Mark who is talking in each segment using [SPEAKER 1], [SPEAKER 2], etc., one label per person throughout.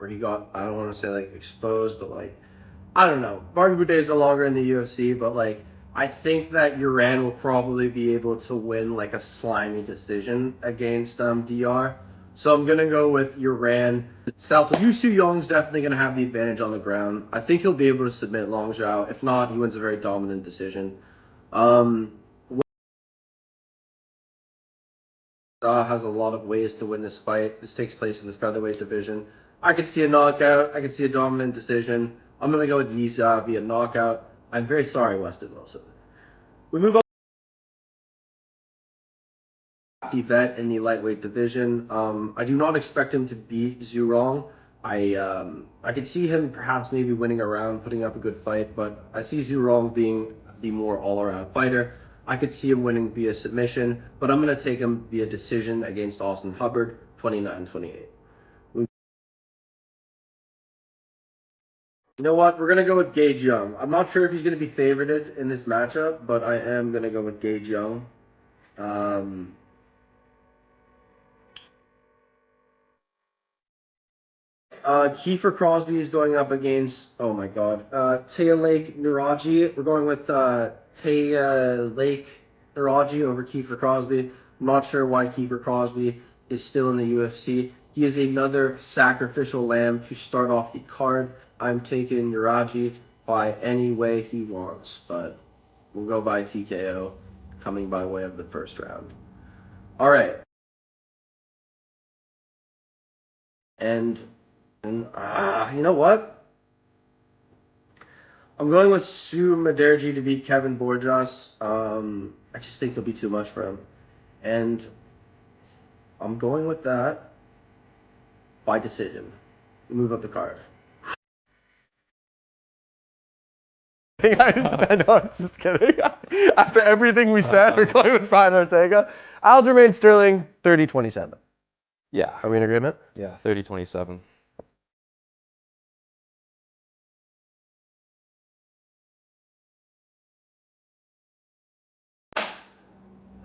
[SPEAKER 1] he got, I don't want to say like exposed, but like, I don't know. Bobby Boudet is no longer in the UFC, but like, I think that Uran will probably be able to win like a slimy decision against DR. So I'm gonna go with Uran. Yu Su Young's definitely gonna have the advantage on the ground. I think he'll be able to submit Long Zhao. If not, he wins a very dominant decision. Has a lot of ways to win this fight. This takes place in this featherweight division. I could see a knockout. I could see a dominant decision. I'm going to go with Yiza via knockout. I'm very sorry, Weston Wilson. We move on to the vet in the lightweight division. I do not expect him to beat Zhang. I could see him perhaps maybe winning a round, putting up a good fight, but I see Zhang being the more all-around fighter. I could see him winning via submission, but I'm going to take him via decision against Austin Hubbard, 29-28. You know what? We're going to go with Gage Young. I'm not sure if he's going to be favorited in this matchup, but I am going to go with Gage Young. Kiefer Crosby is going up against, oh my god, Taya Lake Niraji. We're going with Taya Lake Niraji over Kiefer Crosby. I'm not sure why Kiefer Crosby is still in the UFC. He is another sacrificial lamb to start off the card. I'm taking Niraji by any way he wants, but we'll go by TKO, coming by way of the first round. All right. And you know what? I'm going with Sue Maderji to beat Kevin Borjas. I just think it'll be too much for him. And I'm going with that by decision. Move up the card.
[SPEAKER 2] I know, I'm just kidding. After everything we said, we're going with Brian Ortega. Aljamain Sterling, 30-27.
[SPEAKER 3] Yeah.
[SPEAKER 2] Are we in agreement?
[SPEAKER 3] Yeah, 30-27.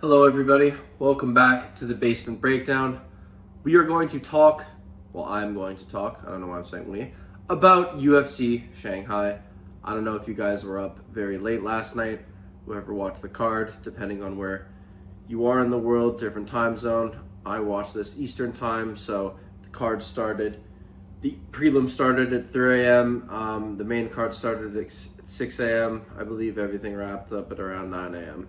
[SPEAKER 1] Hello everybody, welcome back to the Basement Breakdown. We are going to talk, well I'm going to talk, I don't know why I'm saying we, about UFC Shanghai. I don't know if you guys were up very late last night, whoever watched the card, depending on where you are in the world, different time zone. I watched this Eastern time, so the card started, the prelim started at 3 a.m., the main card started at 6 a.m., I believe everything wrapped up at around 9 a.m.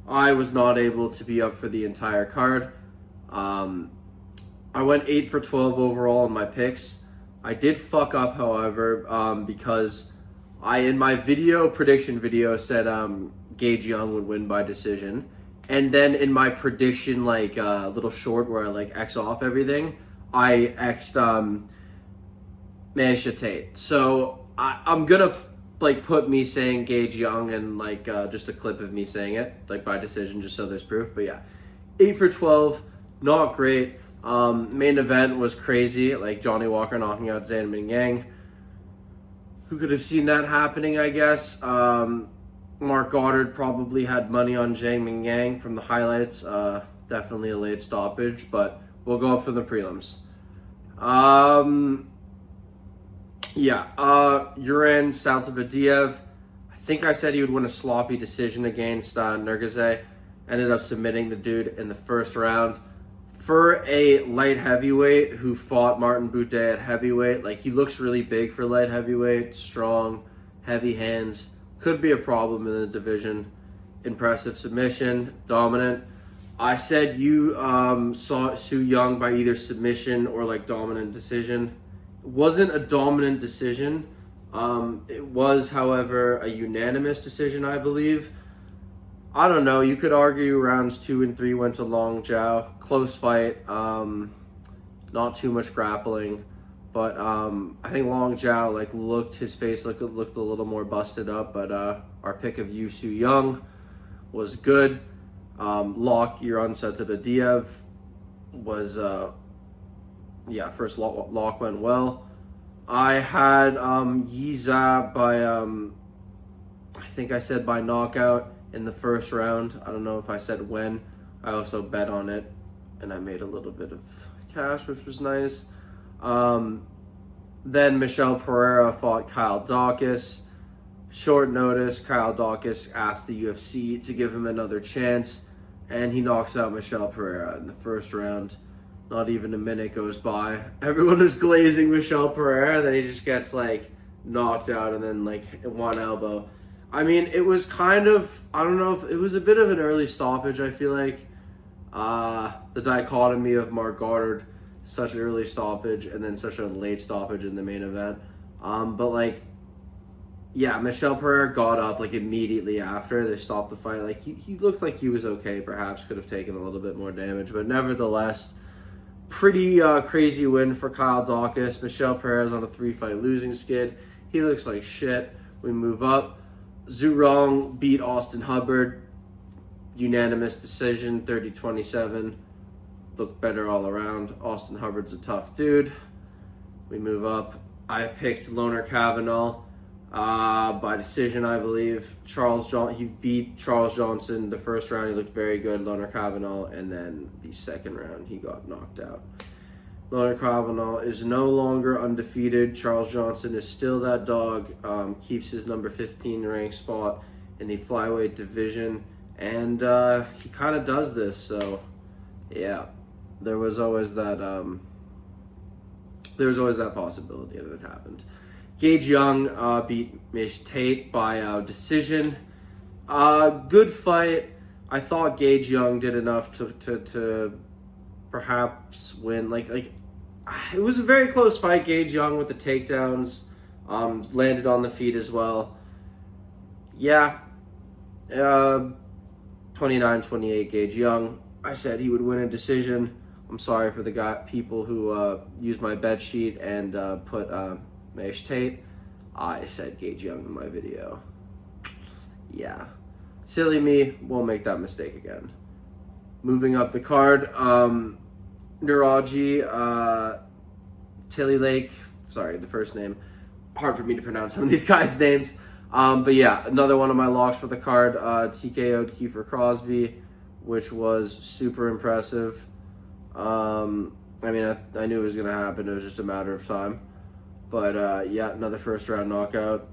[SPEAKER 1] I was not able to be up for the entire card. I went 8 for 12 overall in my picks. I did fuck up, however, because I, in my prediction video, said Gage Young would win by decision. And then in my prediction, like little short where I like X off everything, I X'd Manasha Tate. So I'm gonna like put me saying Gage Young and like just a clip of me saying it like by decision just so there's proof. But yeah, 8 for 12, not great. Main event was crazy, like Johnny Walker knocking out Zhang Mingyang. Who could have seen that happening, I guess? Mark Goddard probably had money on Zhang Mingyang from the highlights. Definitely a late stoppage, but we'll go up for the prelims. Uran Saltabadiev. I think I said he would win a sloppy decision against Nurgaze. Ended up submitting the dude in the first round. For a light heavyweight who fought Martin Butte at heavyweight, like he looks really big for light heavyweight, strong, heavy hands. Could be a problem in the division. Impressive submission, dominant. I said you saw Su Young by either submission or like dominant decision. It wasn't a dominant decision. It was, however, a unanimous decision, I believe. I don't know. You could argue rounds 2 and 3 went to Long Zhao. Close fight. Not too much grappling. But I think Long Zhao his face looked a little more busted up. But our pick of Yu Su Young was good. Iran Saltabadiev was first lock went well. I had Yiza by I think I said by knockout in the first round. I don't know if I said when. I also bet on it, and I made a little bit of cash, which was nice. Then Michelle Pereira fought Kyle Dawkins. Short notice, Kyle Dawkins asked the UFC to give him another chance, and he knocks out Michelle Pereira in the first round. Not even a minute goes by. Everyone is glazing Michelle Pereira, then he just gets like knocked out and then like one elbow. I mean, it was kind of, I don't know if it was a bit of an early stoppage, I feel like. The dichotomy of Mark Goddard, such an early stoppage and then such a late stoppage in the main event. But like, yeah, Michelle Pereira got up like immediately after they stopped the fight. Like he looked like he was okay, perhaps could have taken a little bit more damage, but nevertheless, pretty crazy win for Kyle Dawkins. Michelle Pereira's on a 3-fight losing skid. He looks like shit. We move up. Zhang beat Austin Hubbard. Unanimous decision, 30-27. Looked better all around. Austin Hubbard's a tough dude. We move up. I picked Loner Kavanaugh by decision, I believe. He beat Charles Johnson the first round. He looked very good, Loner Kavanaugh, and then the second round he got knocked out. Loner Kavanaugh is no longer undefeated. Charles Johnson is still that dog. Keeps his number 15 ranked spot in the flyweight division, and he kind of does this. So, yeah, there was always that. There was always that possibility, and it happened. Gage Young beat Mish Tate by decision. Good fight. I thought Gage Young did enough to perhaps win. Like it was a very close fight. Gage Young with the takedowns, landed on the feet as well. Yeah, 29-28 Gage Young. I said he would win a decision. I'm sorry for the people who used my bet sheet and put Mish Tate. I said Gage Young in my video. Yeah, silly me. Won't make that mistake again. Moving up the card, Niraji Tilly Lake. Sorry, the first name. Hard for me to pronounce some of these guys' names. But yeah, another one of my locks for the card. TKO'd Kiefer Crosby, which was super impressive. I mean, I knew it was going to happen. It was just a matter of time. But yeah, another first round knockout.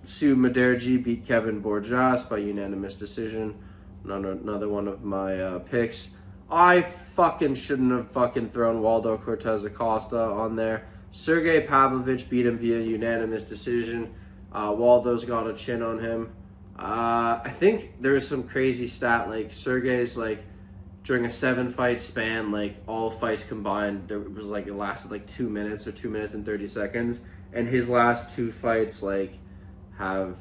[SPEAKER 1] Sue Maderji beat Kevin Borjas by unanimous decision. Another one of my picks. I fucking shouldn't have fucking thrown Waldo Cortez Acosta on there. Sergey Pavlovich beat him via unanimous decision. Waldo's got a chin on him. I think there is some crazy stat, like Sergey's like during a 7-fight span, like all fights combined, there was like it lasted like 2 minutes or 2 minutes and 30 seconds, and his last 2 fights like have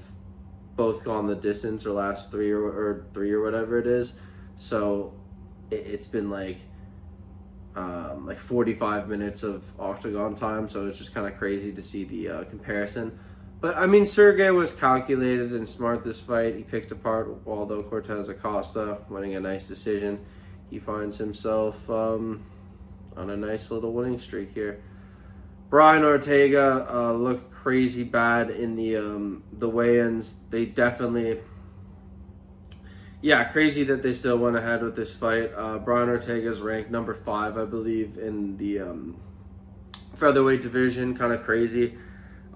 [SPEAKER 1] both gone the distance, or last 3 or whatever it is. So it's been like 45 minutes of octagon time. So it's just kind of crazy to see the comparison. But I mean, Sergey was calculated and smart this fight. He picked apart Waldo Cortez Acosta, winning a nice decision. He finds himself on a nice little winning streak here. Brian Ortega looked crazy bad in the weigh-ins. They definitely, yeah, crazy that they still went ahead with this fight. Brian Ortega's ranked number 5, I believe, in the featherweight division. Kind of crazy.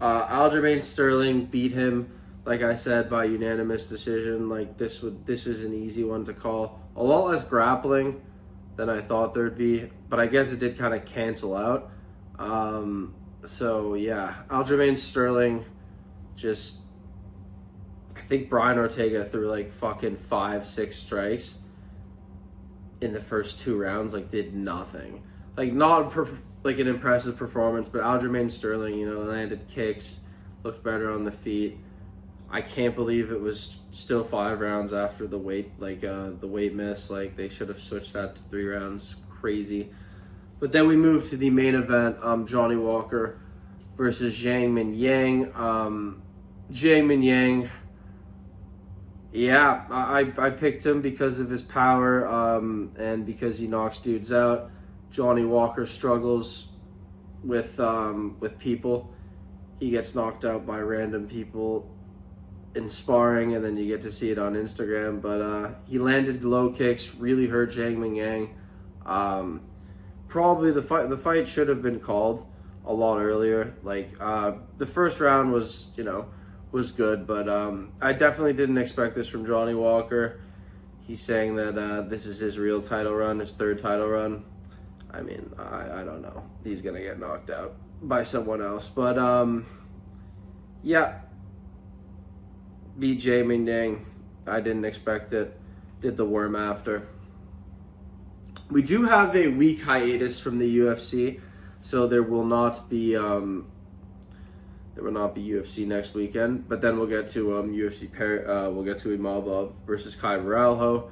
[SPEAKER 1] Aljamain Sterling beat him, like I said, by unanimous decision. Like this was an easy one to call. A lot less grappling than I thought there'd be, but I guess it did kind of cancel out. So yeah, Aljamain Sterling just, I think Brian Ortega threw like fucking 5-6 strikes in the first 2 rounds, like did nothing. Like not like an impressive performance, but Aljamain Sterling, you know, landed kicks, looked better on the feet. I can't believe it was still 5 rounds after the weight, the weight miss. Like they should have switched that to 3 rounds. Crazy. But then we move to the main event, Johnny Walker versus Zhang Min Yang. Zhang Min Yang, yeah, I picked him because of his power and because he knocks dudes out. Johnny Walker struggles with people. He gets knocked out by random people in sparring, and then you get to see it on Instagram. But he landed low kicks, really hurt Zhang Min Yang. Probably the fight should have been called, a lot earlier. Like the first round was, was good, but I definitely didn't expect this from Johnny Walker. He's saying that this is his real title run, his third title run. I mean, I don't know. He's gonna get knocked out by someone else, but yeah, beat Jay Ming. I didn't expect it. Did the worm after. We do have a week hiatus from the UFC, so there will not be UFC next weekend. But then we'll get to we'll get to Imavov versus Kai Borralho,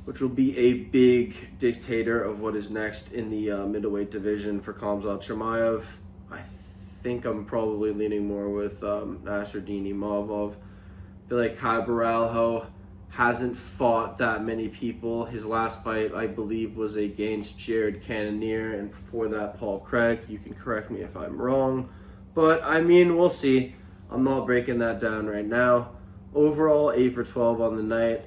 [SPEAKER 1] which will be a big dictator of what is next in the middleweight division for Khamzat Chimaev. I think I'm probably leaning more with Nasruddin Imavov. I feel like Kai Borralho hasn't fought that many people. His last fight, I believe, was against Jared Cannonier, and before that, Paul Craig. You can correct me if I'm wrong, but I mean, we'll see. I'm not breaking that down right now. Overall, 8 for 12 on the night.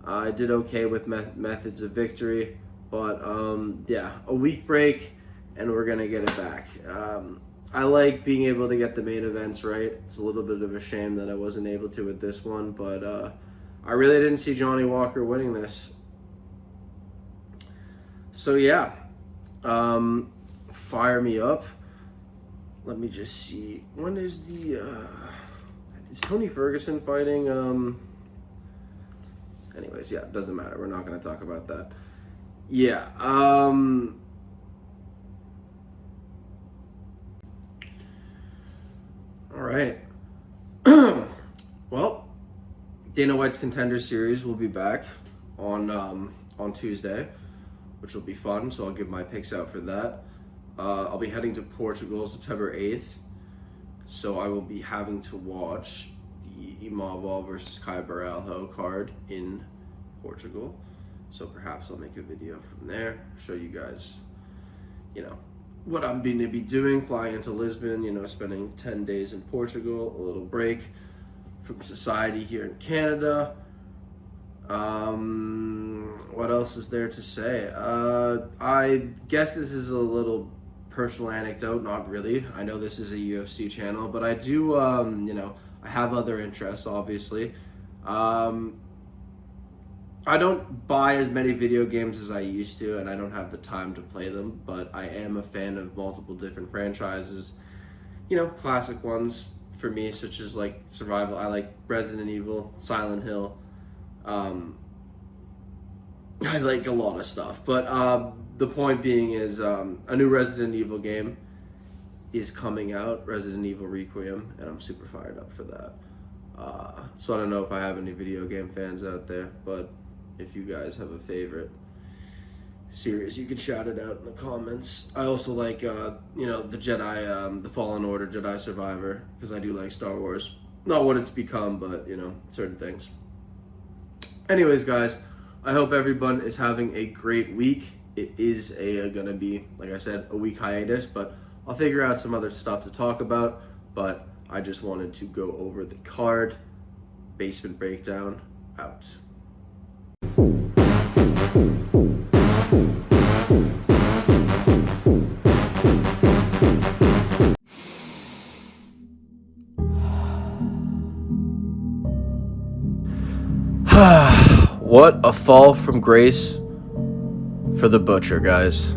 [SPEAKER 1] I did okay with methods of victory, but yeah, a week break, and we're gonna get it back. I like being able to get the main events right. It's a little bit of a shame that I wasn't able to with this one, but I really didn't see Johnny Walker winning this. So yeah, fire me up. Let me just see. When is is Tony Ferguson fighting? Anyways, yeah, it doesn't matter. We're not going to talk about that. Yeah. All right. Well, Dana White's Contender Series will be back on Tuesday, which will be fun. So I'll give my picks out for that. I'll be heading to Portugal September 8th, so I will be having to watch the Imavov versus Kai Borralho card in Portugal. So perhaps I'll make a video from there, show you guys, what I'm going to be doing, flying into Lisbon, spending 10 days in Portugal, a little break from society here in Canada. What else is there to say? I guess this is a little personal anecdote, not really. I know this is a UFC channel, but I do, I have other interests, obviously. I don't buy as many video games as I used to, and I don't have the time to play them, but I am a fan of multiple different franchises. Classic ones for me, such as like survival. I like Resident Evil, Silent Hill. I like a lot of stuff, but the point being is a new Resident Evil game is coming out, Resident Evil Requiem, and I'm super fired up for that. So I don't know if I have any video game fans out there, but if you guys have a favorite series, you can shout it out in the comments. I also like, the Jedi, the Fallen Order, Jedi Survivor, because I do like Star Wars. Not what it's become, but, certain things. Anyways, guys, I hope everyone is having a great week. It is gonna be, like I said, a week hiatus, but I'll figure out some other stuff to talk about. But I just wanted to go over the card. Basement Breakdown, out. What a fall from grace for the Butcher, guys.